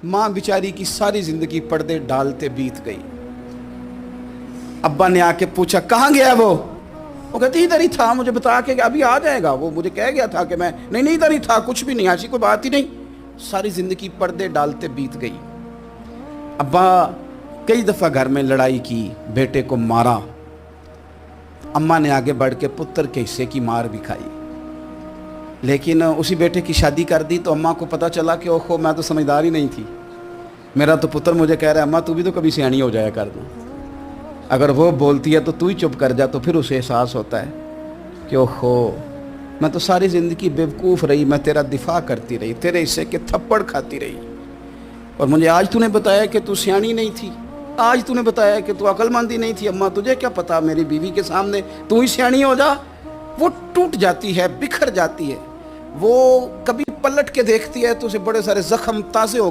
माँ बेचारी की सारी जिंदगी पर्दे डालते बीत गई। अब्बा ने आके पूछा कहाँ गया वो कहती इधर ही था, मुझे बता के अभी आ जाएगा, वो मुझे कह गया था कि मैं नहीं इधर ही था, कुछ भी नहीं, ऐसी कोई बात ही नहीं। सारी जिंदगी पर्दे डालते बीत गई। अब्बा कई दफ़ा घर में लड़ाई की, बेटे को मारा। अम्मा ने आगे बढ़ के पुत्र के हिस्से की मार भी खाई, लेकिन उसी बेटे की शादी कर दी तो अम्मा को पता चला कि ओहो मैं तो समझदार ही नहीं थी, मेरा तो पुत्र मुझे कह रहा है अम्मा तू भी तो कभी सियानी हो जाया कर दो, अगर वो बोलती है तो तू ही चुप कर जा। तो फिर उसे एहसास होता है कि ओहो मैं तो सारी ज़िंदगी बेवकूफ़ रही, मैं तेरा दिफा करती रही, तेरे हिस्से के थप्पड़ खाती रही, और मुझे आज तूने बताया कि तू सियानी नहीं थी, आज तूने बताया कि तू अक्लमंदी नहीं थी। अम्मा तुझे क्या पता, मेरी बीवी के सामने तू ही सियानी हो जा। वो टूट जाती है, बिखर जाती है, वो कभी पलट के देखती है तो उसे बड़े सारे ज़ख्म ताज़े हो